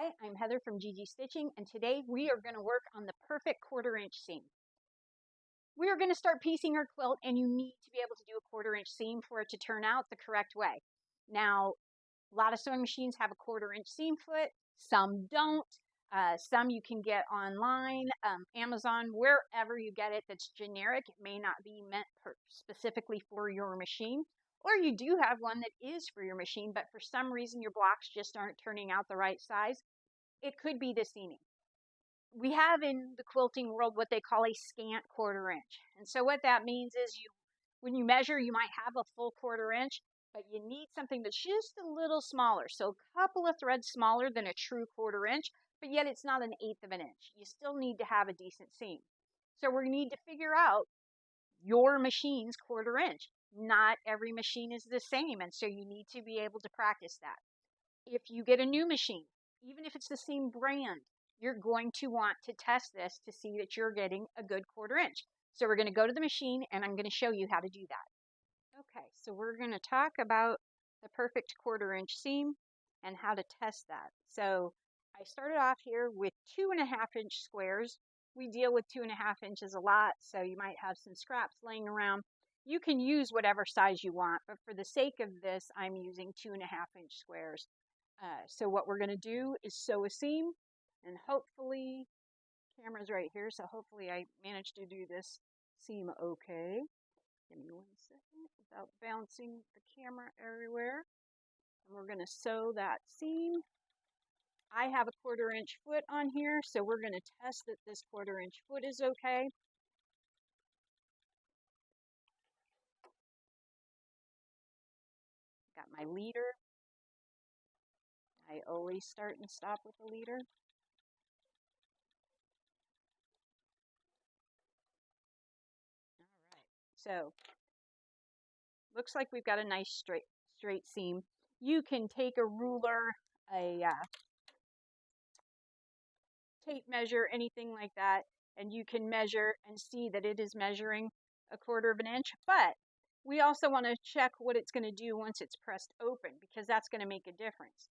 Hi, I'm Heather from GG Stitching, and today we are going to work on the perfect 1/4 inch seam. We are going to start piecing our quilt, and you need to be able to do a 1/4 inch seam for it to turn out the correct way. Now, a lot of sewing machines have a 1/4 inch seam foot, some don't. Some you can get online, Amazon, wherever you get it that's generic. It may not be meant specifically for your machine, or you do have one that is for your machine, but for some reason your blocks just aren't turning out the right size. It could be the seaming. We have in the quilting world what they call a scant 1/4 inch. And so what that means is when you measure, you might have a full 1/4 inch, but you need something that's just a little smaller. So a couple of threads smaller than a true 1/4 inch, but yet it's not an 1/8 of an inch. You still need to have a decent seam. So we need to figure out your machine's 1/4 inch. Not every machine is the same, and so you need to be able to practice that. If you get a new machine, even if it's the same brand, you're going to want to test this to see that you're getting a good 1/4 inch. So we're going to go to the machine and I'm going to show you how to do that. Okay, so we're going to talk about the perfect 1/4 inch seam and how to test that. So I started off here with 2.5 inch squares. We deal with 2.5 inches a lot, so you might have some scraps laying around. You can use whatever size you want, but for the sake of this, I'm using 2.5 inch squares. So what we're going to do is sew a seam, and hopefully, camera's right here, so hopefully I managed to do this seam okay. Give me 1 second without bouncing the camera everywhere. And we're going to sew that seam. I have a 1/4 inch foot on here, so we're going to test that this 1/4 inch foot is okay. Got my leader. I always start and stop with the leader. All right, so looks like we've got a nice straight seam. You can take a ruler, a tape measure, anything like that, and you can measure and see that it is measuring a 1/4 of an inch. But we also want to check what it's going to do once it's pressed open, because that's going to make a difference.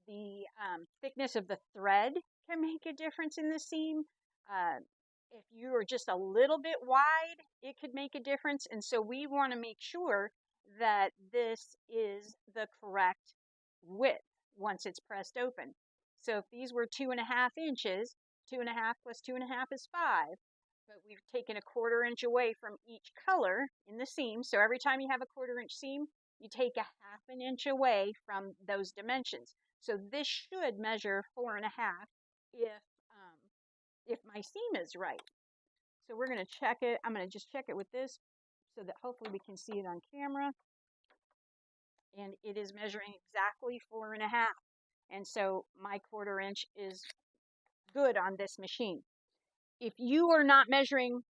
The thickness of the thread can make a difference in the seam. If you are just a little bit wide, it could make a difference. And so we want to make sure that this is the correct width once it's pressed open. So if these were 2.5 inches, 2.5 plus 2.5 is 5. But we've taken a 1/4 inch away from each color in the seam. So every time you have a 1/4 inch seam, you take a 1/2 inch away from those dimensions. So this should measure 4.5 if my seam is right. So we're going to check it. I'm going to just check it with this so that hopefully we can see it on camera. And it is measuring exactly 4.5. And so my 1/4 inch is good on this machine. If you are not measuring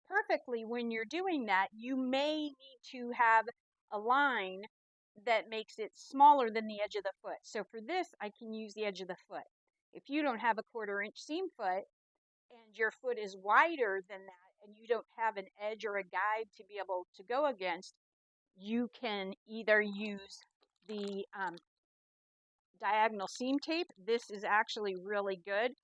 perfectly when you're doing that, you may need to have a line that makes it smaller than the edge of the foot. So for this, I can use the edge of the foot. If you don't have a 1/4 inch seam foot and your foot is wider than that and you don't have an edge or a guide to be able to go against, you can either use the diagonal seam tape. This is actually really good.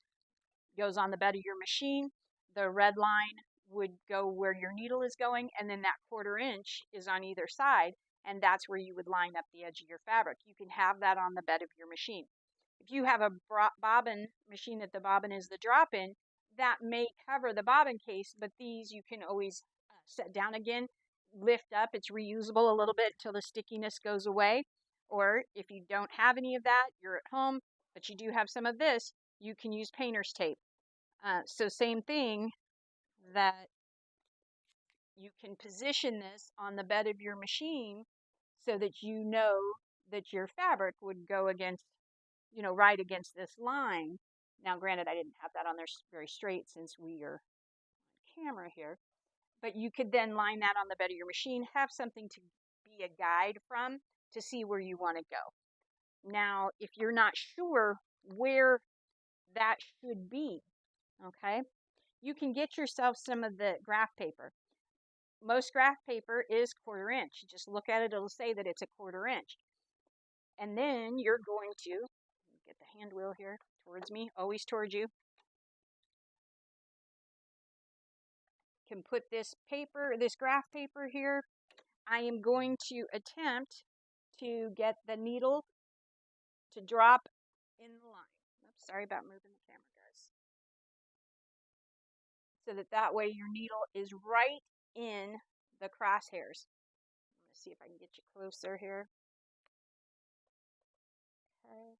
Goes on the bed of your machine. The red line would go where your needle is going, and then that 1/4 inch is on either side, and that's where you would line up the edge of your fabric. You can have that on the bed of your machine. If you have a bobbin machine that the bobbin is the drop-in, that may cover the bobbin case, but these you can always set down again, lift up. It's reusable a little bit until the stickiness goes away. Or if you don't have any of that, you're at home, but you do have some of this, you can use painter's tape. So same thing, that you can position this on the bed of your machine so that you know that your fabric would go against, right against this line. Now, granted, I didn't have that on there very straight since we are on camera here, but you could then line that on the bed of your machine, have something to be a guide from to see where you want to go. Now, if you're not sure where that should be, okay, you can get yourself some of the graph paper. Most graph paper is 1/4 inch. Just look at it, it'll say that it's a 1/4 inch. And then you're going to get the hand wheel here towards me, always towards you. Can put this paper, this graph paper here. I am going to attempt to get the needle to drop in the line. Oops, sorry about moving the camera, guys. So that way your needle is right in the crosshairs. I'm going to see if I can get you closer here. Okay.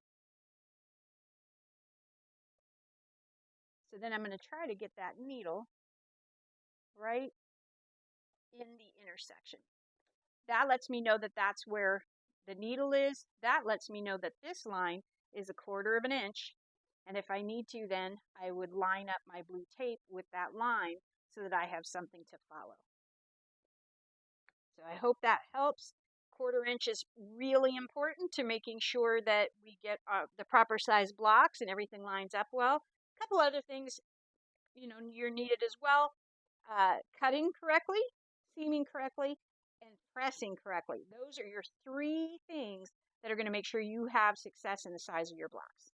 So then I'm going to try to get that needle right in the intersection. That lets me know that that's where the needle is. That lets me know that this line is 1/4 of an inch. And if I need to, then I would line up my blue tape with that line so that I have something to follow. So I hope that helps. 1/4 inch is really important to making sure that we get the proper size blocks and everything lines up well. A couple other things, you're needed as well. Cutting correctly, seaming correctly, and pressing correctly. Those are your 3 things that are going to make sure you have success in the size of your blocks.